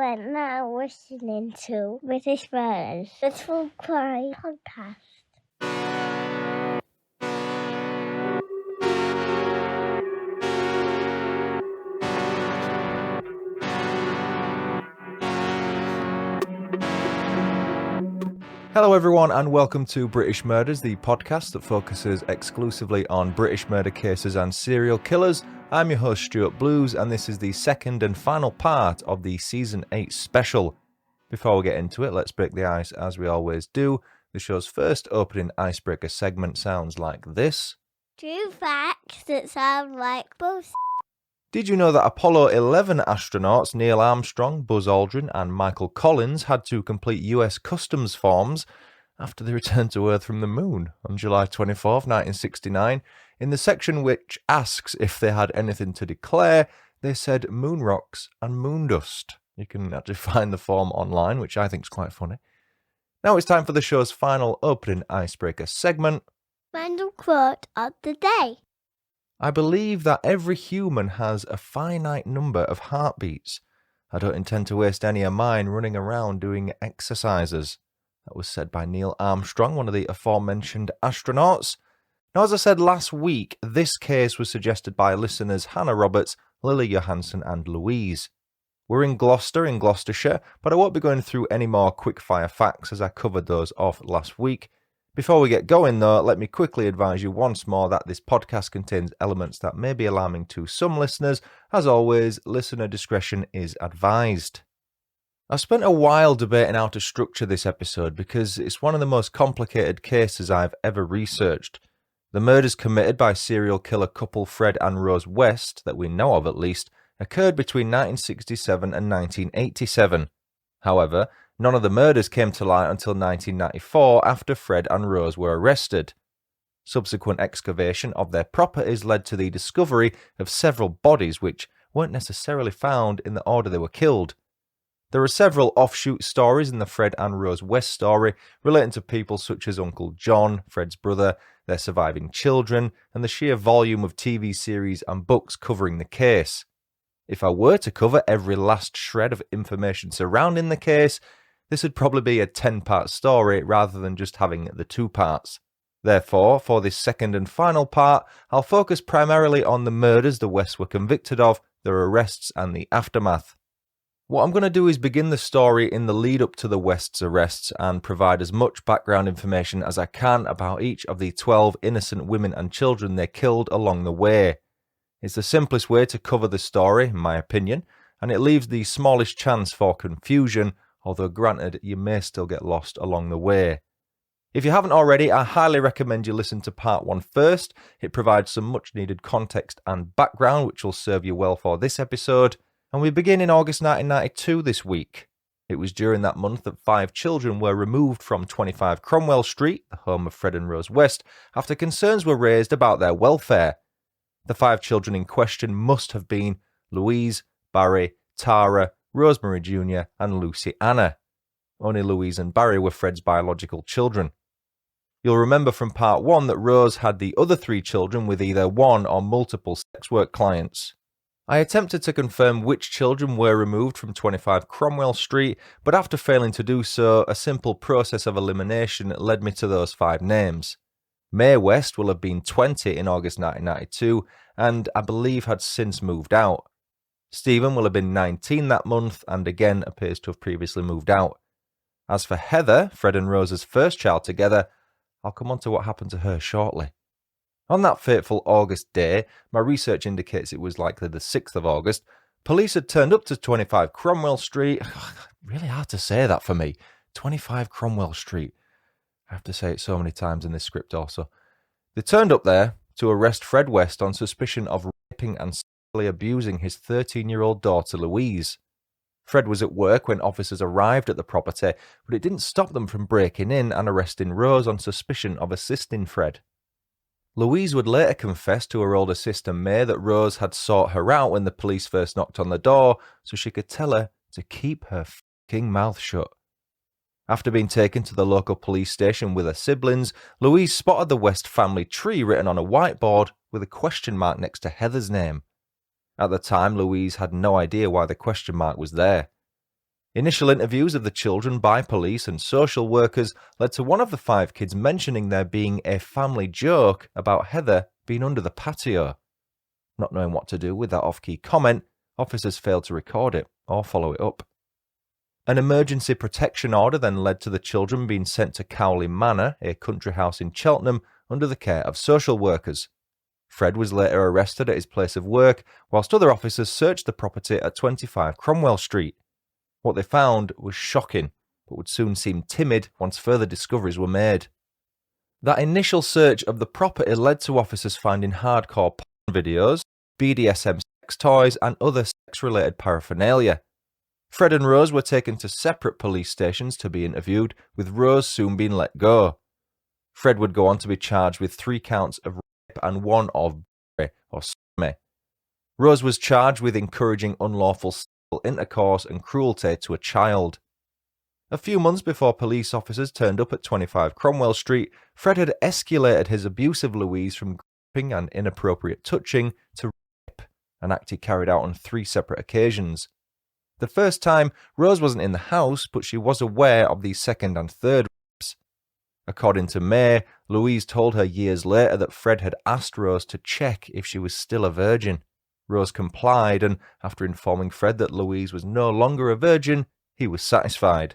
are now listening to British Murders, the True Crime Podcast. Hello everyone and welcome to British Murders, the podcast that focuses exclusively on British murder cases and serial killers. I'm your host Stuart Blues and this is the second and final part of the Season 8 special. Before we get into it, let's break the ice as we always do. The show's first opening icebreaker segment sounds like this. True facts that sound like bullshit. Did you know that Apollo 11 astronauts Neil Armstrong, Buzz Aldrin and Michael Collins had to complete US customs forms after they returned to Earth from the moon on July 24, 1969? In the section which asks if they had anything to declare, they said moon rocks and moon dust. You can actually find the form online, which I think is quite funny. Now it's time for the show's final opening icebreaker segment. Random quote of the day. I believe that every human has a finite number of heartbeats. I don't intend to waste any of mine running around doing exercises. That was said by Neil Armstrong, one of the aforementioned astronauts. Now, as I said last week, this case was suggested by listeners Hannah Roberts, Lily Johansson and Louise. We're in Gloucester, in Gloucestershire, but I won't be going through any more quickfire facts as I covered those off last week. Before we get going though, let me quickly advise you once more that this podcast contains elements that may be alarming to some listeners. As always, listener discretion is advised. I've spent a while debating how to structure this episode because it's one of the most complicated cases I've ever researched. The murders committed by serial killer couple Fred and Rose West, that we know of at least, occurred between 1967 and 1987. However, none of the murders came to light until 1994 after Fred and Rose were arrested. Subsequent excavation of their properties led to the discovery of several bodies which weren't necessarily found in the order they were killed. There are several offshoot stories in the Fred and Rose West story relating to people such as Uncle John, Fred's brother, their surviving children, and the sheer volume of TV series and books covering the case. If I were to cover every last shred of information surrounding the case, this would probably be a 10-part story rather than just having the 2 parts. Therefore, for this second and final part, I'll focus primarily on the murders the Wests were convicted of, their arrests and the aftermath. What I'm going to do is begin the story in the lead up to the Wests' arrests and provide as much background information as I can about each of the 12 innocent women and children they killed along the way. It's the simplest way to cover the story, in my opinion, and it leaves the smallest chance for confusion, although granted you may still get lost along the way. If you haven't already, I highly recommend you listen to part 1 first. It provides some much needed context and background which will serve you well for this episode. And we begin in August 1992 this week. It was during that month that 5 children were removed from 25 Cromwell Street, the home of Fred and Rose West, after concerns were raised about their welfare. The 5 children in question must have been Louise, Barry, Tara, Rosemary Jr. and Lucy Anna. Only Louise and Barry were Fred's biological children. You'll remember from part 1 that Rose had the other 3 children with either one or multiple sex work clients. I attempted to confirm which children were removed from 25 Cromwell Street, but after failing to do so, a simple process of elimination led me to those 5 names. Mae West will have been 20 in August 1992, and I believe had since moved out. Stephen will have been 19 that month, and again appears to have previously moved out. As for Heather, Fred and Rose's first child together, I'll come on to what happened to her shortly. On that fateful August day, my research indicates it was likely the 6th of August, police had turned up to 25 Cromwell Street. Really hard to say that for me. 25 Cromwell Street. I have to say it so many times in this script also. They turned up there to arrest Fred West on suspicion of raping and sexually abusing his 13-year-old daughter Louise. Fred was at work when officers arrived at the property, but it didn't stop them from breaking in and arresting Rose on suspicion of assisting Fred. Louise would later confess to her older sister Mae that Rose had sought her out when the police first knocked on the door so she could tell her to keep her f***ing mouth shut. After being taken to the local police station with her siblings, Louise spotted the West family tree written on a whiteboard with a question mark next to Heather's name. At the time, Louise had no idea why the question mark was there. Initial interviews of the children by police and social workers led to one of the 5 kids mentioning there being a family joke about Heather being under the patio. Not knowing what to do with that off-key comment, officers failed to record it or follow it up. An emergency protection order then led to the children being sent to Cowley Manor, a country house in Cheltenham, under the care of social workers. Fred was later arrested at his place of work, whilst other officers searched the property at 25 Cromwell Street. What they found was shocking, but would soon seem timid once further discoveries were made. That initial search of the property led to officers finding hardcore porn videos, BDSM sex toys, and other sex-related paraphernalia. Fred and Rose were taken to separate police stations to be interviewed, with Rose soon being let go. Fred would go on to be charged with 3 counts of rape and 1 of battery or sodomy. Rose was charged with encouraging unlawful sexual intercourse and cruelty to a child. A few months before police officers turned up at 25 Cromwell Street, Fred had escalated his abuse of Louise from gripping and inappropriate touching to rape, an act he carried out on 3 separate occasions. The first time, Rose wasn't in the house, but she was aware of the second and third rapes. According to May, Louise told her years later that Fred had asked Rose to check if she was still a virgin. Rose complied, and after informing Fred that Louise was no longer a virgin, he was satisfied.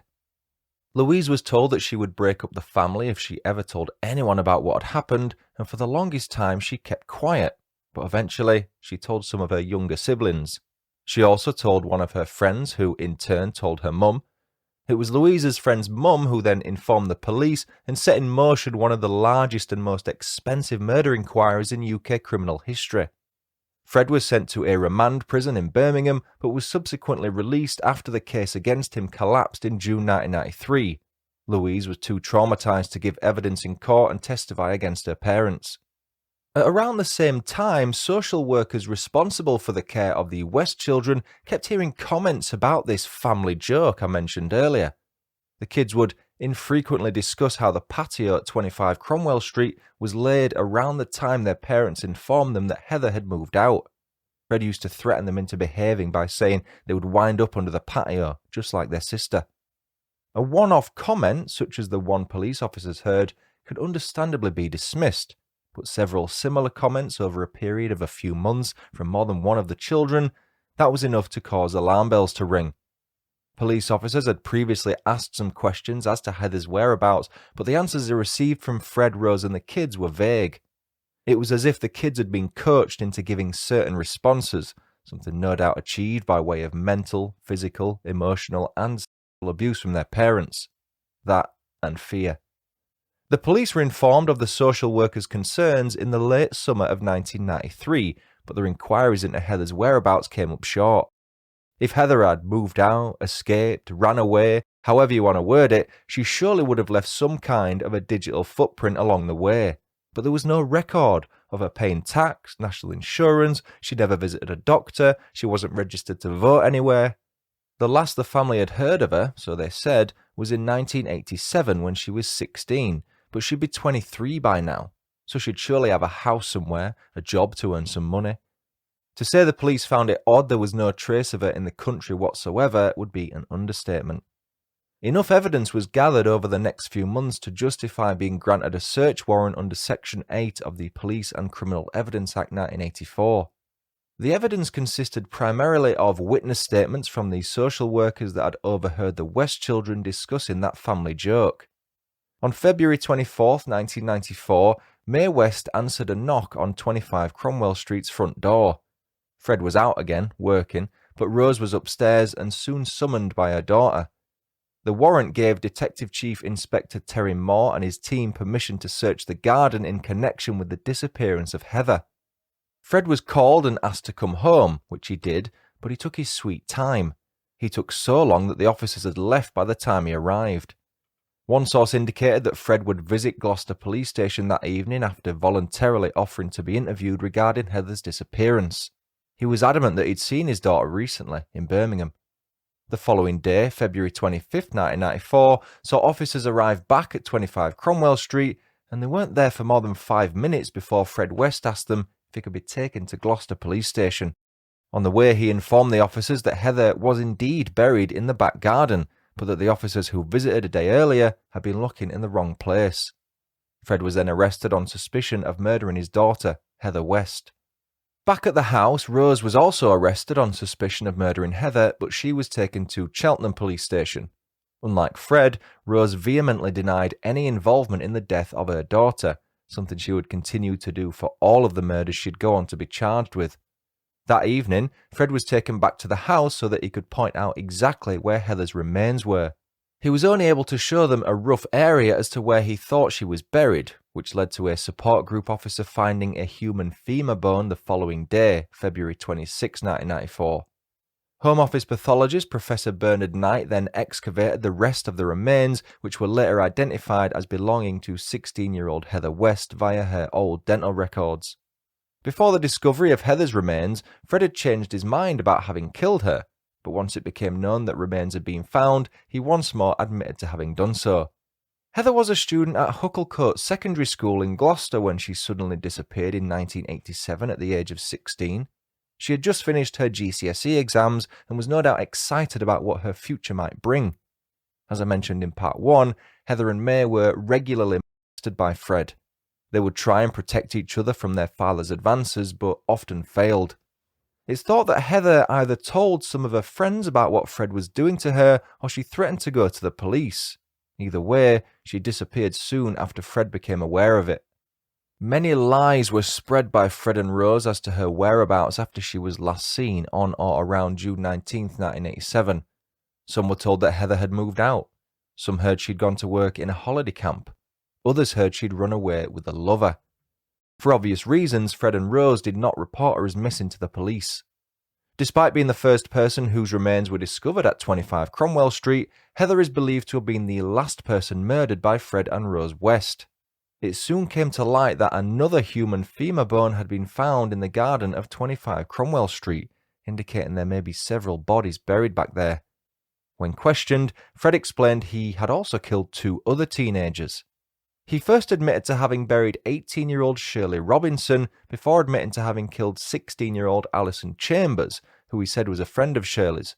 Louise was told that she would break up the family if she ever told anyone about what had happened, and for the longest time she kept quiet, but eventually she told some of her younger siblings. She also told one of her friends, who in turn told her mum. It was Louise's friend's mum who then informed the police and set in motion one of the largest and most expensive murder inquiries in UK criminal history. Fred was sent to a remand prison in Birmingham, but was subsequently released after the case against him collapsed in June 1993. Louise was too traumatised to give evidence in court and testify against her parents. At around the same time, social workers responsible for the care of the West children kept hearing comments about this family joke I mentioned earlier. The kids would infrequently discuss how the patio at 25 Cromwell Street was laid around the time their parents informed them that Heather had moved out. Fred used to threaten them into behaving by saying they would wind up under the patio, just like their sister. A one-off comment, such as the one police officers heard, could understandably be dismissed, but several similar comments over a period of a few months from more than one of the children, that was enough to cause alarm bells to ring. Police officers had previously asked some questions as to Heather's whereabouts, but the answers they received from Fred, Rose and the kids were vague. It was as if the kids had been coached into giving certain responses, something no doubt achieved by way of mental, physical, emotional and sexual abuse from their parents. That and fear. The police were informed of the social workers' concerns in the late summer of 1993, but their inquiries into Heather's whereabouts came up short. If Heather had moved out, escaped, ran away, however you want to word it, she surely would have left some kind of a digital footprint along the way. But there was no record of her paying tax, national insurance, she never visited a doctor, she wasn't registered to vote anywhere. The last the family had heard of her, so they said, was in 1987 when she was 16, but she'd be 23 by now, so she'd surely have a house somewhere, a job to earn some money. To say the police found it odd there was no trace of her in the country whatsoever would be an understatement. Enough evidence was gathered over the next few months to justify being granted a search warrant under Section 8 of the Police and Criminal Evidence Act 1984. The evidence consisted primarily of witness statements from the social workers that had overheard the West children discussing that family joke. On February 24, 1994, Mae West answered a knock on 25 Cromwell Street's front door. Fred was out again, working, but Rose was upstairs and soon summoned by her daughter. The warrant gave Detective Chief Inspector Terry Moore and his team permission to search the garden in connection with the disappearance of Heather. Fred was called and asked to come home, which he did, but he took his sweet time. He took so long that the officers had left by the time he arrived. One source indicated that Fred would visit Gloucester Police Station that evening after voluntarily offering to be interviewed regarding Heather's disappearance. He was adamant that he'd seen his daughter recently in Birmingham. The following day, February 25, 1994, saw officers arrive back at 25 Cromwell Street, and they weren't there for more than 5 minutes before Fred West asked them if he could be taken to Gloucester Police Station. On the way, he informed the officers that Heather was indeed buried in the back garden, but that the officers who visited a day earlier had been looking in the wrong place. Fred was then arrested on suspicion of murdering his daughter, Heather West. Back at the house, Rose was also arrested on suspicion of murdering Heather, but she was taken to Cheltenham police station. Unlike Fred, Rose vehemently denied any involvement in the death of her daughter, something she would continue to do for all of the murders she'd go on to be charged with. That evening, Fred was taken back to the house so that he could point out exactly where Heather's remains were. He was only able to show them a rough area as to where he thought she was buried, which led to a support group officer finding a human femur bone the following day, February 26, 1994. Home Office pathologist Professor Bernard Knight then excavated the rest of the remains, which were later identified as belonging to 16-year-old Heather West via her old dental records. Before the discovery of Heather's remains, Fred had changed his mind about having killed her, but once it became known that remains had been found, he once more admitted to having done so. Heather was a student at Hucklecote Secondary School in Gloucester when she suddenly disappeared in 1987 at the age of 16. She had just finished her GCSE exams and was no doubt excited about what her future might bring. As I mentioned in part 1, Heather and May were regularly molested by Fred. They would try and protect each other from their father's advances, but often failed. It's thought that Heather either told some of her friends about what Fred was doing to her, or she threatened to go to the police. Either way, she disappeared soon after Fred became aware of it. Many lies were spread by Fred and Rose as to her whereabouts after she was last seen on or around June 19, 1987. Some were told that Heather had moved out. Some heard she'd gone to work in a holiday camp. Others heard she'd run away with a lover. For obvious reasons, Fred and Rose did not report her as missing to the police. Despite being the first person whose remains were discovered at 25 Cromwell Street, Heather is believed to have been the last person murdered by Fred and Rose West. It soon came to light that another human femur bone had been found in the garden of 25 Cromwell Street, indicating there may be several bodies buried back there. When questioned, Fred explained he had also killed 2 other teenagers. He first admitted to having buried 18-year-old Shirley Robinson before admitting to having killed 16-year-old Alison Chambers, who he said was a friend of Shirley's.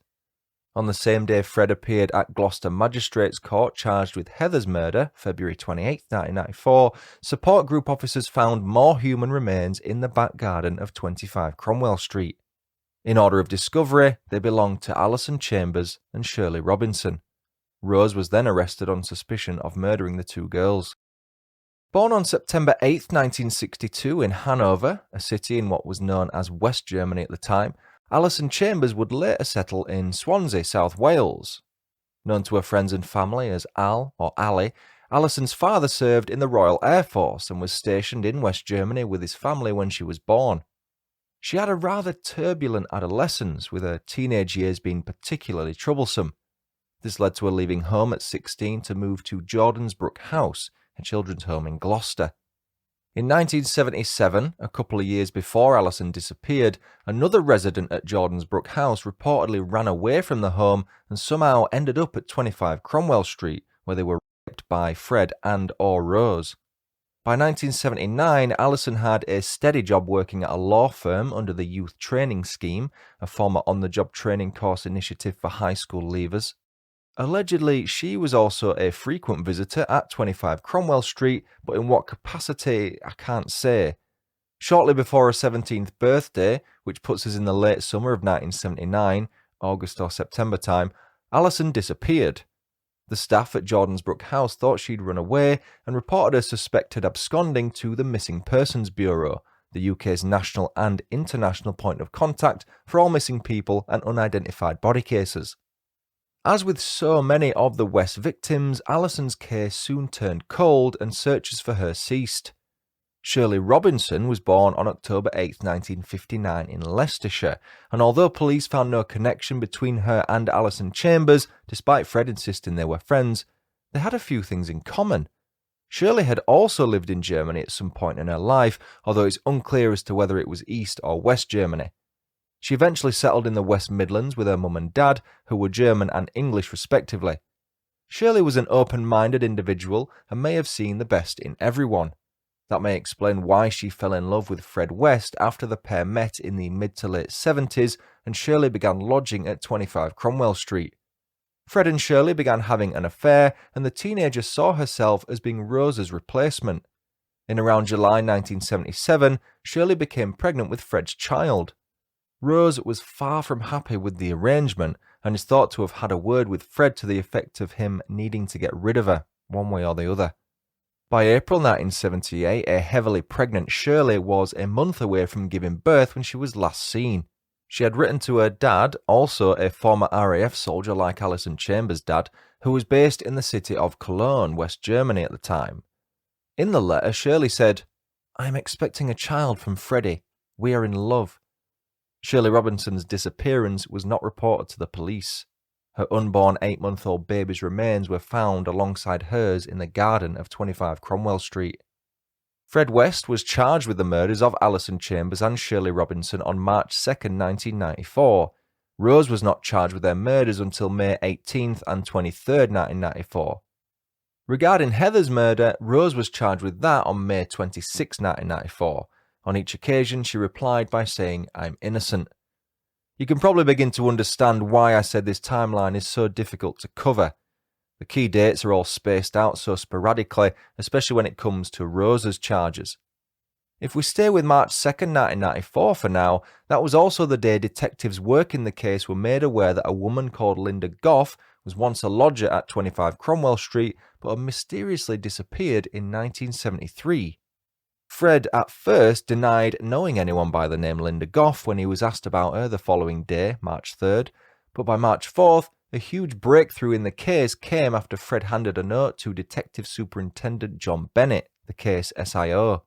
On the same day Fred appeared at Gloucester Magistrates Court charged with Heather's murder, February 28, 1994, support group officers found more human remains in the back garden of 25 Cromwell Street. In order of discovery, they belonged to Alison Chambers and Shirley Robinson. Rose was then arrested on suspicion of murdering the 2 girls. Born on September 8, 1962 in Hanover, a city in what was known as West Germany at the time, Alison Chambers would later settle in Swansea, South Wales. Known to her friends and family as Al or Ali, Alison's father served in the Royal Air Force and was stationed in West Germany with his family when she was born. She had a rather turbulent adolescence, with her teenage years being particularly troublesome. This led to her leaving home at 16 to move to Jordans-Brook House, a children's home in Gloucester. In 1977, a couple of years before Alison disappeared, another resident at Jordans-Brook House reportedly ran away from the home and somehow ended up at 25 Cromwell Street, where they were raped by Fred and or Rose. By 1979, Alison had a steady job working at a law firm under the Youth Training Scheme, a former on-the-job training course initiative for high school leavers. Allegedly, she was also a frequent visitor at 25 Cromwell Street, but in what capacity, I can't say. Shortly before her 17th birthday, which puts us in the late summer of 1979, August or September time, Alison disappeared. The staff at Jordans-Brook House thought she'd run away and reported her suspected absconding to the Missing Persons Bureau, the UK's national and international point of contact for all missing people and unidentified body cases. As with so many of the West victims, Alison's case soon turned cold and searches for her ceased. Shirley Robinson was born on October 8, 1959 in Leicestershire, and although police found no connection between her and Alison Chambers, despite Fred insisting they were friends, they had a few things in common. Shirley had also lived in Germany at some point in her life, although it's unclear as to whether it was East or West Germany. She eventually settled in the West Midlands with her mum and dad, who were German and English respectively. Shirley was an open-minded individual and may have seen the best in everyone. That may explain why she fell in love with Fred West after the pair met in the mid to late 70s and Shirley began lodging at 25 Cromwell Street. Fred and Shirley began having an affair, and the teenager saw herself as being Rose's replacement. In around July 1977, Shirley became pregnant with Fred's child. Rose was far from happy with the arrangement and is thought to have had a word with Fred to the effect of him needing to get rid of her, one way or the other. By April 1978, a heavily pregnant Shirley was a month away from giving birth when she was last seen. She had written to her dad, also a former RAF soldier like Alison Chambers' dad, who was based in the city of Cologne, West Germany at the time. In the letter, Shirley said, "I am expecting a child from Freddie. We are in love." Shirley Robinson's disappearance was not reported to the police. Her unborn 8-month-old baby's remains were found alongside hers in the garden of 25 Cromwell Street. Fred West was charged with the murders of Alison Chambers and Shirley Robinson on March 2, 1994. Rose was not charged with their murders until May 18th and 23rd, 1994. Regarding Heather's murder, Rose was charged with that on May 26, 1994. On each occasion, she replied by saying, "I'm innocent." You can probably begin to understand why I said this timeline is so difficult to cover. The key dates are all spaced out so sporadically, especially when it comes to Rose's charges. If we stay with March 2, 1994 for now, that was also the day detectives working the case were made aware that a woman called Lynda Gough was once a lodger at 25 Cromwell Street but had mysteriously disappeared in 1973. Fred at first denied knowing anyone by the name Lynda Gough when he was asked about her the following day, March 3rd, but by March 4th, a huge breakthrough in the case came after Fred handed a note to Detective Superintendent John Bennett, the case SIO.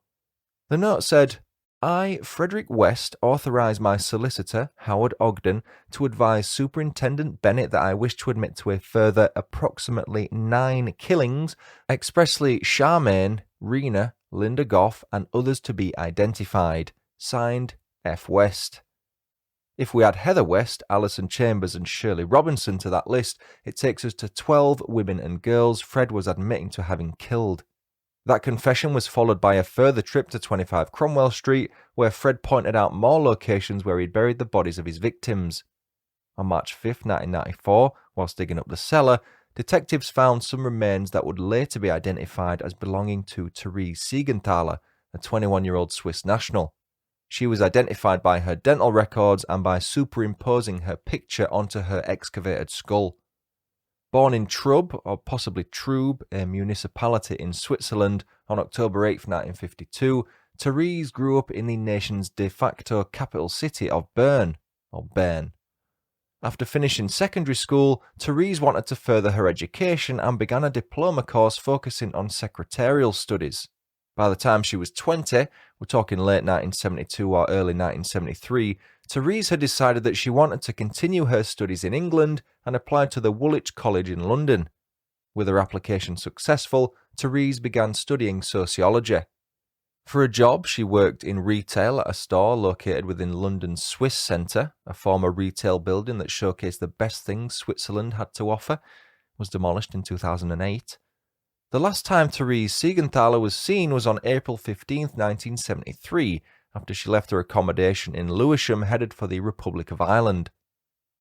The note said, "I, Frederick West, authorise my solicitor, Howard Ogden, to advise Superintendent Bennett that I wish to admit to a further approximately 9 killings, expressly Charmaine, Rena, Lynda Gough, and others to be identified. Signed, F. West." If we add Heather West, Alison Chambers, and Shirley Robinson to that list, it takes us to 12 women and girls Fred was admitting to having killed. That confession was followed by a further trip to 25 Cromwell Street, where Fred pointed out more locations where he'd buried the bodies of his victims. On March 5, 1994, whilst digging up the cellar, detectives found some remains that would later be identified as belonging to Therese Siegenthaler, a 21-year-old Swiss national. She was identified by her dental records and by superimposing her picture onto her excavated skull. Born in Trub, or possibly Trub, a municipality in Switzerland, on October 8, 1952, Therese grew up in the nation's de facto capital city of Bern. After finishing secondary school, Therese wanted to further her education and began a diploma course focusing on secretarial studies. By the time she was 20, we're talking late 1972 or early 1973, Therese had decided that she wanted to continue her studies in England and applied to the Woolwich College in London. With her application successful, Therese began studying sociology. For a job, she worked in retail at a store located within London's Swiss Centre, a former retail building that showcased the best things Switzerland had to offer. It was demolished in 2008. The last time Therese Siegenthaler was seen was on April 15, 1973, after she left her accommodation in Lewisham headed for the Republic of Ireland.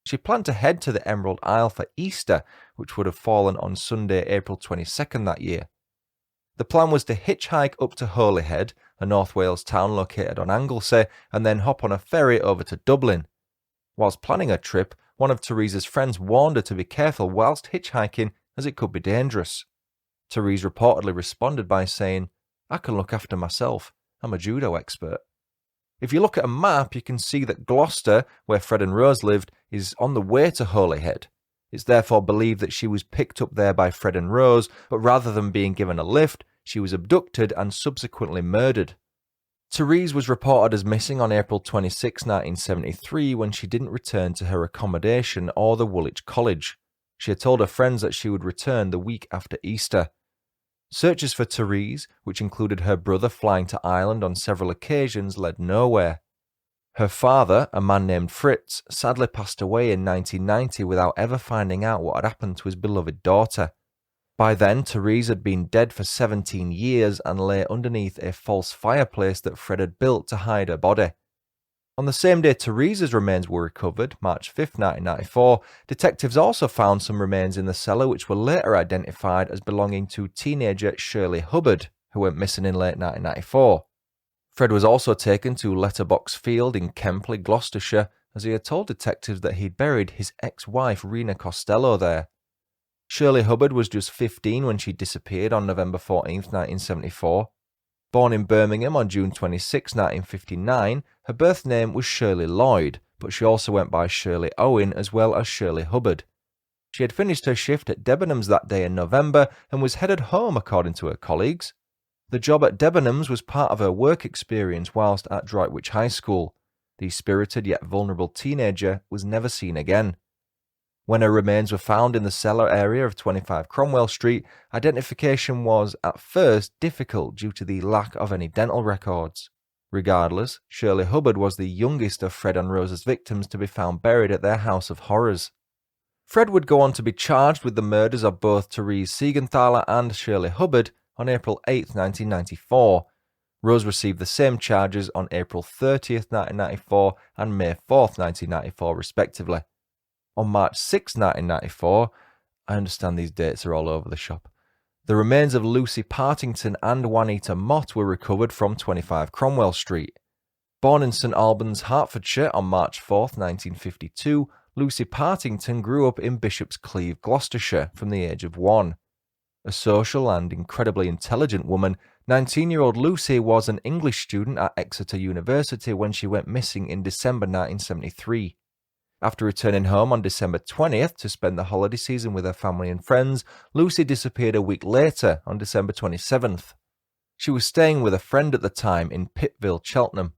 She planned to head to the Emerald Isle for Easter, which would have fallen on Sunday, April 22nd that year. The plan was to hitchhike up to Holyhead, a North Wales town located on Anglesey, and then hop on a ferry over to Dublin. Whilst planning her trip, one of Therese's friends warned her to be careful whilst hitchhiking, as it could be dangerous. Therese reportedly responded by saying, "I can look after myself. I'm a judo expert." If you look at a map, you can see that Gloucester, where Fred and Rose lived, is on the way to Holyhead. It's therefore believed that she was picked up there by Fred and Rose, but rather than being given a lift, she was abducted and subsequently murdered. Therese was reported as missing on April 26, 1973, when she didn't return to her accommodation or the Woolwich College. She had told her friends that she would return the week after Easter. Searches for Therese, which included her brother flying to Ireland on several occasions, led nowhere. Her father, a man named Fritz, sadly passed away in 1990 without ever finding out what had happened to his beloved daughter. By then, Therese had been dead for 17 years and lay underneath a false fireplace that Fred had built to hide her body. On the same day Therese's remains were recovered, March 5, 1994, detectives also found some remains in the cellar which were later identified as belonging to teenager Shirley Hubbard, who went missing in late 1994. Fred was also taken to Letterbox Field in Kempley, Gloucestershire, as he had told detectives that he'd buried his ex-wife Rena Costello there. Shirley Hubbard was just 15 when she disappeared on November 14, 1974. Born in Birmingham on June 26, 1959, her birth name was Shirley Lloyd, but she also went by Shirley Owen as well as Shirley Hubbard. She had finished her shift at Debenhams that day in November and was headed home according to her colleagues. The job at Debenhams was part of her work experience whilst at Droitwich High School. The spirited yet vulnerable teenager was never seen again. When her remains were found in the cellar area of 25 Cromwell Street, identification was at first difficult due to the lack of any dental records. Regardless, Shirley Hubbard was the youngest of Fred and Rose's victims to be found buried at their house of horrors. Fred would go on to be charged with the murders of both Therese Siegenthaler and Shirley Hubbard on April 8, 1994. Rose received the same charges on April 30, 1994 and May 4, 1994 respectively. On March 6, 1994, I understand these dates are all over the shop, the remains of Lucy Partington and Juanita Mott were recovered from 25 Cromwell Street. Born in St Albans, Hertfordshire on March 4, 1952, Lucy Partington grew up in Bishop's Cleeve, Gloucestershire from the age of 1. A social and incredibly intelligent woman, 19-year-old Lucy was an English student at Exeter University when she went missing in December 1973. After returning home on December 20th to spend the holiday season with her family and friends, Lucy disappeared a week later on December 27th. She was staying with a friend at the time in Pittville, Cheltenham.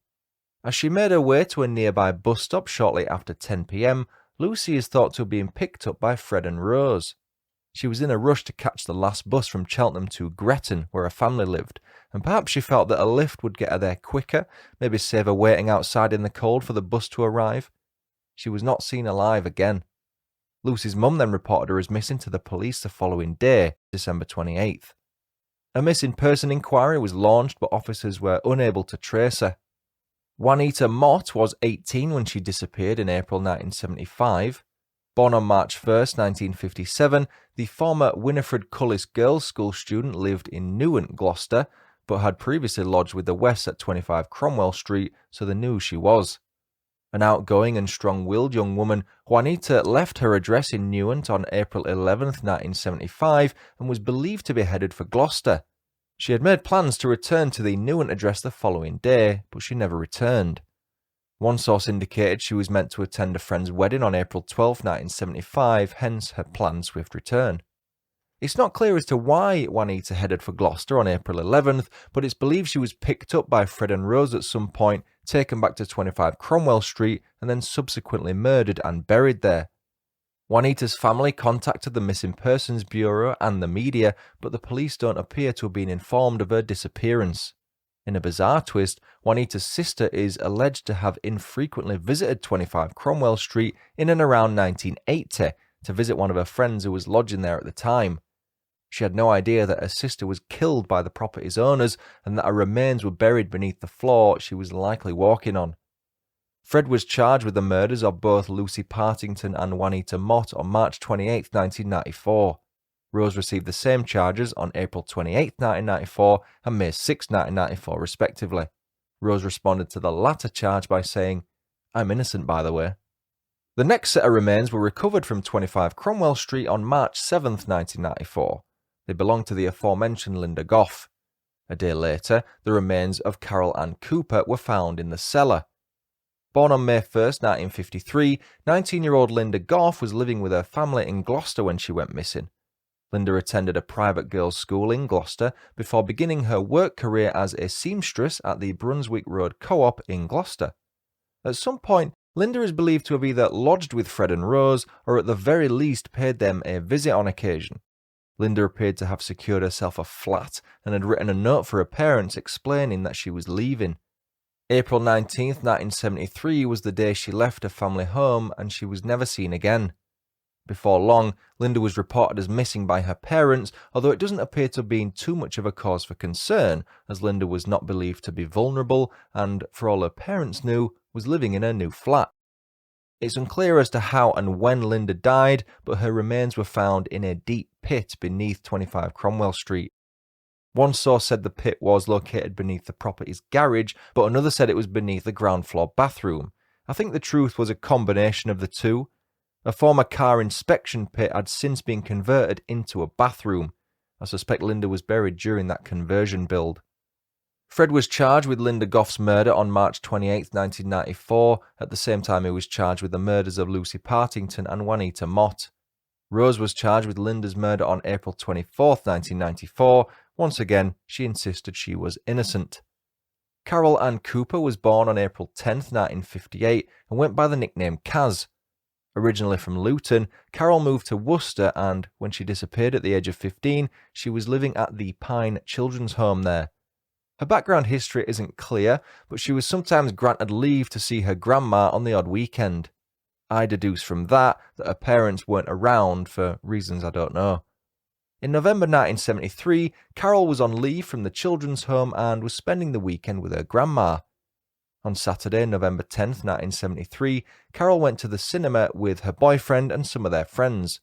As she made her way to a nearby bus stop shortly after 10 p.m, Lucy is thought to have been picked up by Fred and Rose. She was in a rush to catch the last bus from Cheltenham to Gretton, where her family lived, and perhaps she felt that a lift would get her there quicker, maybe save her waiting outside in the cold for the bus to arrive. She was not seen alive again. Lucy's mum then reported her as missing to the police the following day, December 28th. A missing person inquiry was launched, but officers were unable to trace her. Juanita Mott was 18 when she disappeared in April 1975. Born on March 1, 1957, the former Winifred Cullis Girls' School student lived in Newent, Gloucester, but had previously lodged with the Wests at 25 Cromwell Street, so they knew who she was. An outgoing and strong-willed young woman, Juanita left her address in Newent on April 11, 1975, and was believed to be headed for Gloucester. She had made plans to return to the Newent address the following day, but she never returned. One source indicated she was meant to attend a friend's wedding on April 12, 1975, hence her planned swift return. It's not clear as to why Juanita headed for Gloucester on April 11th, but it's believed she was picked up by Fred and Rose at some point, taken back to 25 Cromwell Street, and then subsequently murdered and buried there. Juanita's family contacted the Missing Persons Bureau and the media, but the police don't appear to have been informed of her disappearance. In a bizarre twist, Juanita's sister is alleged to have infrequently visited 25 Cromwell Street in and around 1980 to visit one of her friends who was lodging there at the time. She had no idea that her sister was killed by the property's owners and that her remains were buried beneath the floor she was likely walking on. Fred was charged with the murders of both Lucy Partington and Juanita Mott on March 28, 1994. Rose received the same charges on April 28, 1994 and May 6, 1994 respectively. Rose responded to the latter charge by saying, "I'm innocent, by the way." The next set of remains were recovered from 25 Cromwell Street on March 7, 1994. They belonged to the aforementioned Lynda Gough. A day later, the remains of Carole Ann Cooper were found in the cellar. Born on May 1, 1953, 19-year-old Lynda Gough was living with her family in Gloucester when she went missing. Lynda attended a private girls' school in Gloucester before beginning her work career as a seamstress at the Brunswick Road Co-op in Gloucester. At some point, Lynda is believed to have either lodged with Fred and Rose or at the very least paid them a visit on occasion. Lynda appeared to have secured herself a flat and had written a note for her parents explaining that she was leaving. April 19, 1973 was the day she left her family home and she was never seen again. Before long, Lynda was reported as missing by her parents, although it doesn't appear to have been too much of a cause for concern, as Lynda was not believed to be vulnerable and, for all her parents knew, was living in her new flat. It's unclear as to how and when Lynda died, but her remains were found in a deep pit beneath 25 Cromwell Street. One source said the pit was located beneath the property's garage, but another said it was beneath the ground floor bathroom. I think the truth was a combination of the two. A former car inspection pit had since been converted into a bathroom. I suspect Lynda was buried during that conversion build. Fred was charged with Lynda Gough's murder on March 28, 1994, at the same time he was charged with the murders of Lucy Partington and Juanita Mott. Rose was charged with Lynda's murder on April 24, 1994. Once again, she insisted she was innocent. Carole Ann Cooper was born on April 10, 1958, and went by the nickname Kaz. Originally from Luton, Carole moved to Worcester and, when she disappeared at the age of 15, she was living at the Pine Children's Home there. Her background history isn't clear, but she was sometimes granted leave to see her grandma on the odd weekend. I deduce from that her parents weren't around for reasons I don't know. In November 1973, Carole was on leave from the children's home and was spending the weekend with her grandma. On Saturday, November 10, 1973, Carole went to the cinema with her boyfriend and some of their friends.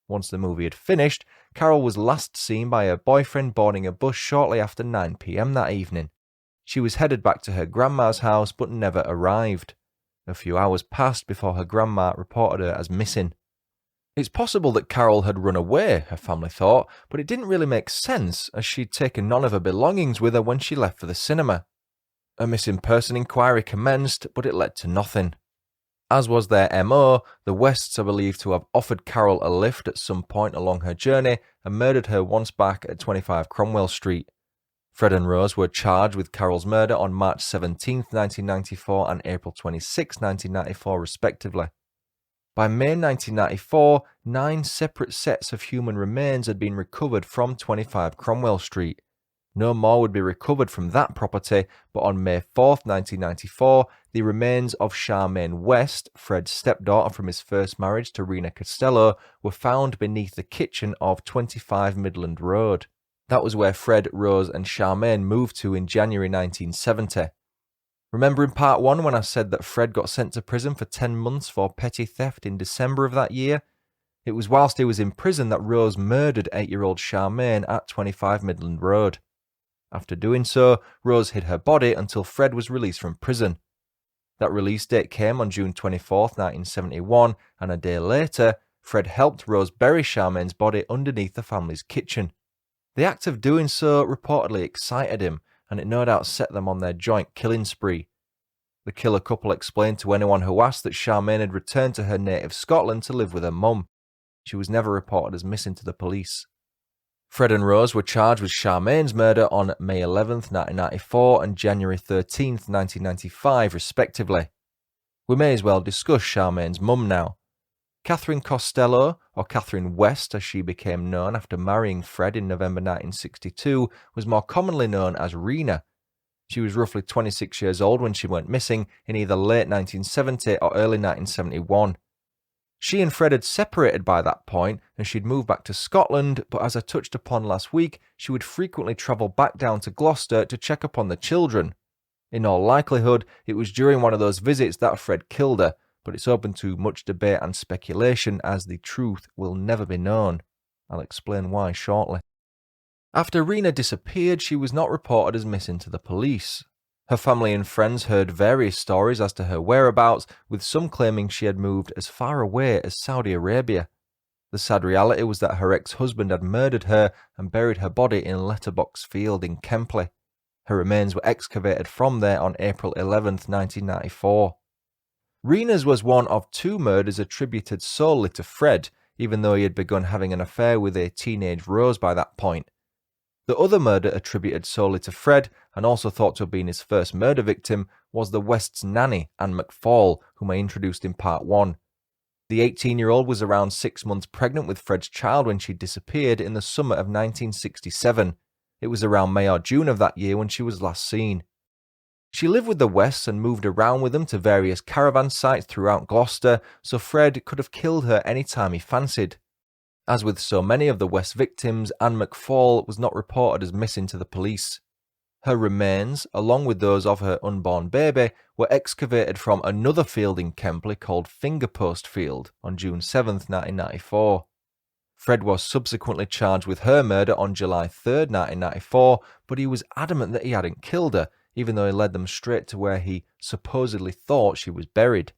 Once the movie had finished, Carole was last seen by her boyfriend boarding a bus shortly after 9 p.m. that evening. She was headed back to her grandma's house but never arrived. A few hours passed before her grandma reported her as missing. It's possible that Carole had run away, her family thought, but it didn't really make sense as she'd taken none of her belongings with her when she left for the cinema. A missing person inquiry commenced, but it led to nothing. As was their MO, the Wests are believed to have offered Carole a lift at some point along her journey and murdered her once back at 25 Cromwell Street. Fred and Rose were charged with Carole's murder on March 17, 1994 and April 26, 1994 respectively. By May 1994, 9 separate sets of human remains had been recovered from 25 Cromwell Street. No more would be recovered from that property, but on May 4, 1994, the remains of Charmaine West, Fred's stepdaughter from his first marriage to Rena Costello, were found beneath the kitchen of 25 Midland Road. That was where Fred, Rose and Charmaine moved to in January 1970. Remember in part 1 when I said that Fred got sent to prison for 10 months for petty theft in December of that year? It was whilst he was in prison that Rose murdered 8-year-old Charmaine at 25 Midland Road. After doing so, Rose hid her body until Fred was released from prison. That release date came on June 24, 1971, and a day later, Fred helped Rose bury Charmaine's body underneath the family's kitchen. The act of doing so reportedly excited him, and it no doubt set them on their joint killing spree. The killer couple explained to anyone who asked that Charmaine had returned to her native Scotland to live with her mum. She was never reported as missing to the police. Fred and Rose were charged with Charmaine's murder on May 11, 1994 and January 13, 1995 respectively. We may as well discuss Charmaine's mum now. Catherine Costello, or Catherine West as she became known after marrying Fred in November 1962, was more commonly known as Rena. She was roughly 26 years old when she went missing in either late 1970 or early 1971. She and Fred had separated by that point and she'd moved back to Scotland, but as I touched upon last week, she would frequently travel back down to Gloucester to check upon the children. In all likelihood, it was during one of those visits that Fred killed her, but it's open to much debate and speculation as the truth will never be known. I'll explain why shortly. After Rena disappeared, she was not reported as missing to the police. Her family and friends heard various stories as to her whereabouts, with some claiming she had moved as far away as Saudi Arabia. The sad reality was that her ex-husband had murdered her and buried her body in Letterbox Field in Kempley. Her remains were excavated from there on April 11, 1994. Rena's was one of 2 murders attributed solely to Fred, even though he had begun having an affair with a teenage Rose by that point. The other murder attributed solely to Fred, and also thought to have been his first murder victim, was the West's nanny, Anne McFall, whom I introduced in part 1. The 18-year-old was around 6 months pregnant with Fred's child when she disappeared in the summer of 1967. It was around May or June of that year when she was last seen. She lived with the Wests and moved around with them to various caravan sites throughout Gloucester, so Fred could have killed her any time he fancied. As with so many of the West victims, Anne McFall was not reported as missing to the police. Her remains, along with those of her unborn baby, were excavated from another field in Kempley called Fingerpost Field on June 7, 1994. Fred was subsequently charged with her murder on July 3, 1994, but he was adamant that he hadn't killed her, even though he led them straight to where he supposedly thought she was buried.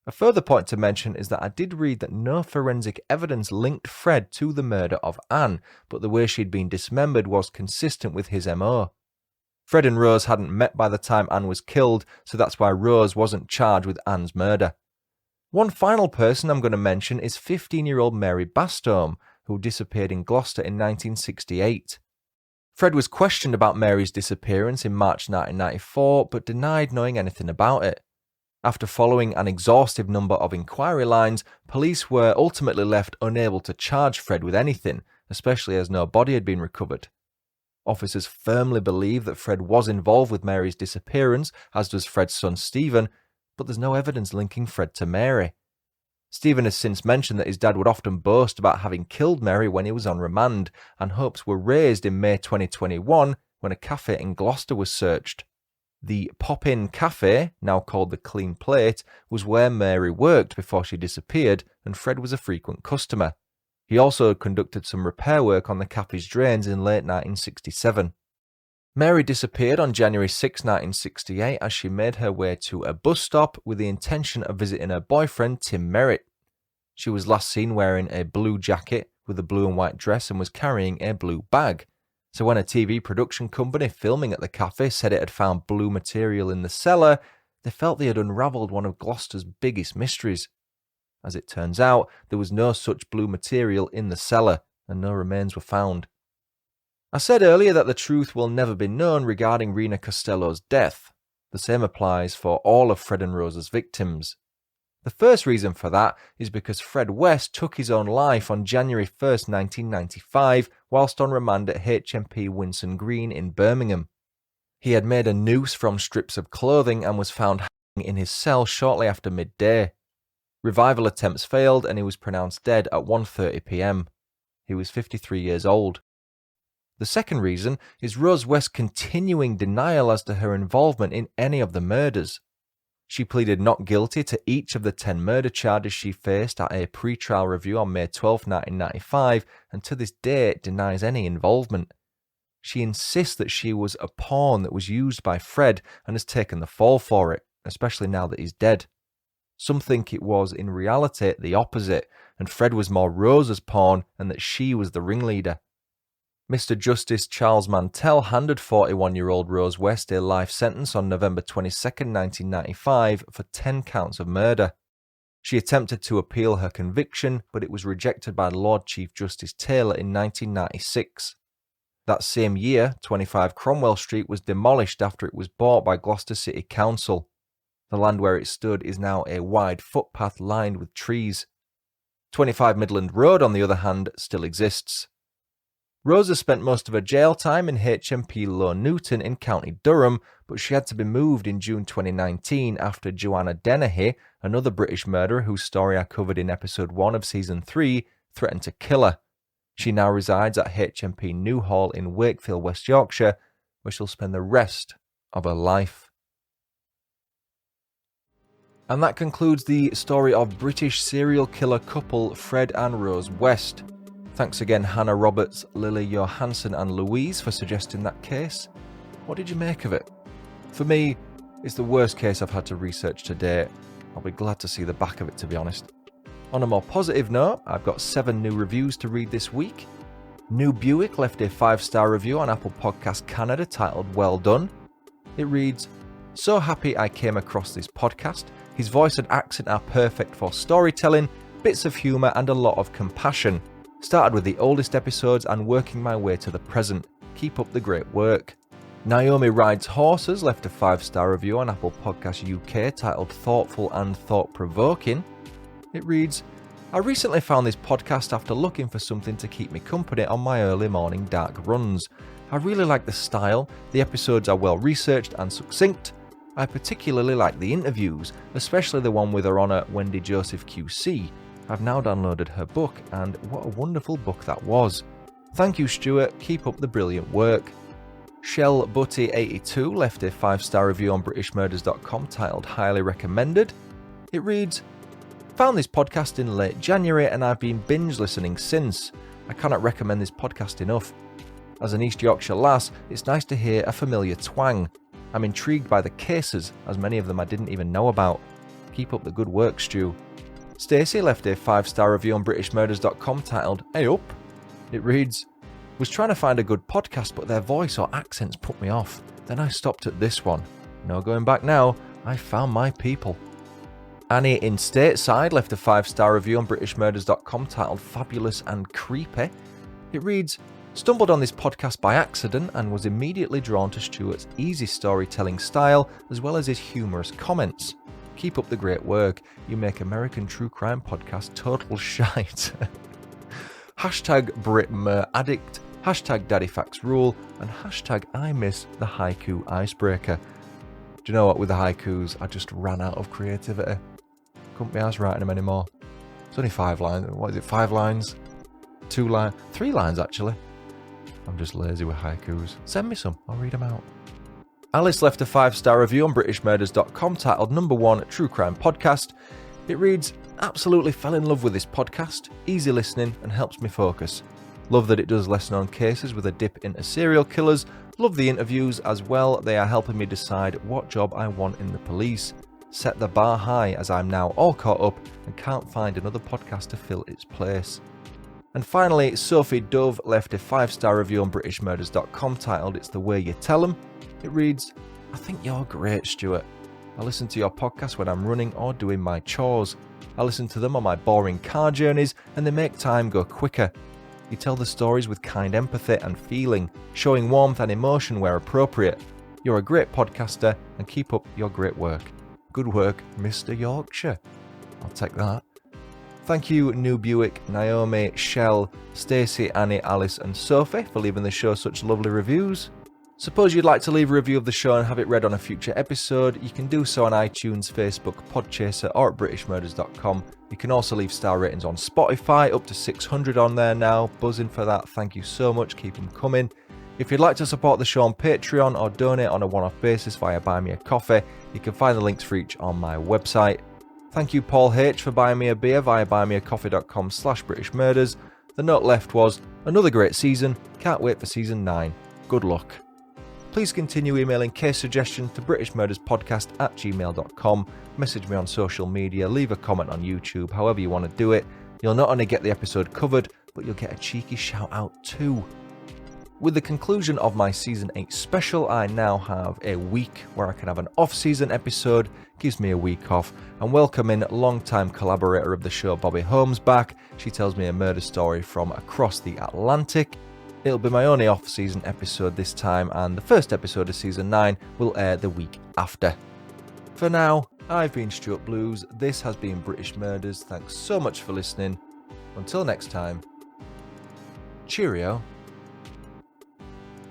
A further point to mention is that I did read that no forensic evidence linked Fred to the murder of Anne, but the way she'd been dismembered was consistent with his MO. Fred and Rose hadn't met by the time Anne was killed, so that's why Rose wasn't charged with Anne's murder. One final person I'm going to mention is 15-year-old Mary Bastholm, who disappeared in Gloucester in 1968. Fred was questioned about Mary's disappearance in March 1994, but denied knowing anything about it. After following an exhaustive number of inquiry lines, police were ultimately left unable to charge Fred with anything, especially as no body had been recovered. Officers firmly believe that Fred was involved with Mary's disappearance, as does Fred's son Stephen, but there's no evidence linking Fred to Mary. Stephen has since mentioned that his dad would often boast about having killed Mary when he was on remand, and hopes were raised in May 2021 when a cafe in Gloucester was searched. The Pop-In Cafe, now called the Clean Plate, was where Mary worked before she disappeared, and Fred was a frequent customer. He also conducted some repair work on the cafe's drains in late 1967. Mary disappeared on January 6, 1968 as she made her way to a bus stop with the intention of visiting her boyfriend Tim Merritt. She was last seen wearing a blue jacket with a blue and white dress and was carrying a blue bag. So when a TV production company filming at the cafe said it had found blue material in the cellar, they felt they had unravelled one of Gloucester's biggest mysteries. As it turns out, there was no such blue material in the cellar, and no remains were found. I said earlier that the truth will never be known regarding Rena Costello's death. The same applies for all of Fred and Rose's victims. The first reason for that is because Fred West took his own life on January 1, 1995, whilst on remand at HMP Winson Green in Birmingham. He had made a noose from strips of clothing and was found hanging in his cell shortly after midday. Revival attempts failed and he was pronounced dead at 1:30 p.m. He was 53 years old. The second reason is Rose West's continuing denial as to her involvement in any of the murders. She pleaded not guilty to each of the 10 murder charges she faced at a pre-trial review on May 12, 1995, and to this day denies any involvement. She insists that she was a pawn that was used by Fred and has taken the fall for it, especially now that he's dead. Some think it was in reality the opposite, and Fred was more Rose's pawn and that she was the ringleader. Mr. Justice Charles Mantell handed 41-year-old Rose West a life sentence on November 22, 1995 for 10 counts of murder. She attempted to appeal her conviction, but it was rejected by Lord Chief Justice Taylor in 1996. That same year, 25 Cromwell Street was demolished after it was bought by Gloucester City Council. The land where it stood is now a wide footpath lined with trees. 25 Midland Road, on the other hand, still exists. Rosa spent most of her jail time in HMP Low Newton in County Durham, but she had to be moved in June 2019 after Joanna Dennehy, another British murderer whose story I covered in episode 1 of season 3, threatened to kill her. She now resides at HMP Newhall in Wakefield, West Yorkshire, where she'll spend the rest of her life. And that concludes the story of British serial killer couple Fred and Rose West. Thanks again Hannah Roberts, Lily Johansson and Louise for suggesting that case. What did you make of it? For me, it's the worst case I've had to research to date. I'll be glad to see the back of it, to be honest. On a more positive note, I've got 7 new reviews to read this week. New Buick left a 5-star review on Apple Podcast Canada titled Well Done. It reads, "So happy I came across this podcast. His voice and accent are perfect for storytelling, bits of humour and a lot of compassion. Started with the oldest episodes and working my way to the present. Keep up the great work." Naomi Rides Horses left a 5-star review on Apple Podcasts UK titled Thoughtful and Thought-Provoking. It reads, "I recently found this podcast after looking for something to keep me company on my early morning dark runs. I really like the style, the episodes are well researched and succinct, I particularly like the interviews, especially the one with Her Honour Wendy Joseph QC. I've now downloaded her book, and what a wonderful book that was. Thank you, Stuart. Keep up the brilliant work. Shell Butty82 left a 5-star review on BritishMurders.com titled Highly Recommended. It reads, "Found this podcast in late January and I've been binge listening since. I cannot recommend this podcast enough. As an East Yorkshire lass, it's nice to hear a familiar twang. I'm intrigued by the cases, as many of them I didn't even know about. Keep up the good work, Stu." Stacey left a 5-star review on BritishMurders.com titled Hey Up. It reads, "Was trying to find a good podcast, but their voice or accents put me off. Then I stopped at this one. No going back now. I found my people." Annie in Stateside left a 5-star review on BritishMurders.com titled Fabulous and Creepy. It reads, "Stumbled on this podcast by accident and was immediately drawn to Stuart's easy storytelling style as well as his humorous comments. Keep up the great work. You make American true crime podcast total shite." Hashtag BritMurAddict, hashtag DaddyFactsRule, and hashtag I miss the haiku icebreaker. Do you know what, with the haikus, I just ran out of creativity. Couldn't be arsed writing them anymore. It's only 5 lines. What is it, 5 lines? 2 lines? 3 lines, actually. I'm just lazy with haikus. Send me some, I'll read them out. Alice left a 5-star review on BritishMurders.com titled Number 1 True Crime Podcast. It reads, "Absolutely fell in love with this podcast. Easy listening and helps me focus. Love that it does lesser known cases with a dip into serial killers. Love the interviews as well. They are helping me decide what job I want in the police. Set the bar high as I'm now all caught up and can't find another podcast to fill its place." And finally, Sophie Dove left a 5-star review on BritishMurders.com titled It's the Way You Tell 'Em. It reads, "I think you're great, Stuart. I listen to your podcast when I'm running or doing my chores. I listen to them on my boring car journeys and they make time go quicker. You tell the stories with kind empathy and feeling, showing warmth and emotion where appropriate. You're a great podcaster and keep up your great work. Good work, Mr. Yorkshire." I'll take that. Thank you, New Buick, Naomi, Shell, Stacey, Annie, Alice and Sophie for leaving the show such lovely reviews. Suppose you'd like to leave a review of the show and have it read on a future episode, you can do so on iTunes, Facebook, Podchaser or at BritishMurders.com. You can also leave star ratings on Spotify, up to 600 on there now. Buzzing for that, thank you so much, keep them coming. If you'd like to support the show on Patreon or donate on a one-off basis via Buy Me a Coffee, you can find the links for each on my website. Thank you Paul H for buying me a beer via buymeacoffee.com/BritishMurders. The note left was, "Another great season, can't wait for season 9. Good luck." Please continue emailing case suggestions to britishmurderspodcast@gmail.com. Message me on social media, leave a comment on YouTube, however you want to do it. You'll not only get the episode covered, but you'll get a cheeky shout out too. With the conclusion of my Season 8 special, I now have a week where I can have an off-season episode, gives me a week off, and welcoming long-time collaborator of the show Bobby Holmes back. She tells me a murder story from across the Atlantic. It'll be my only off-season episode this time, and the first episode of Season 9 will air the week after. For now, I've been Stuart Blues, this has been British Murders, thanks so much for listening. Until next time, cheerio.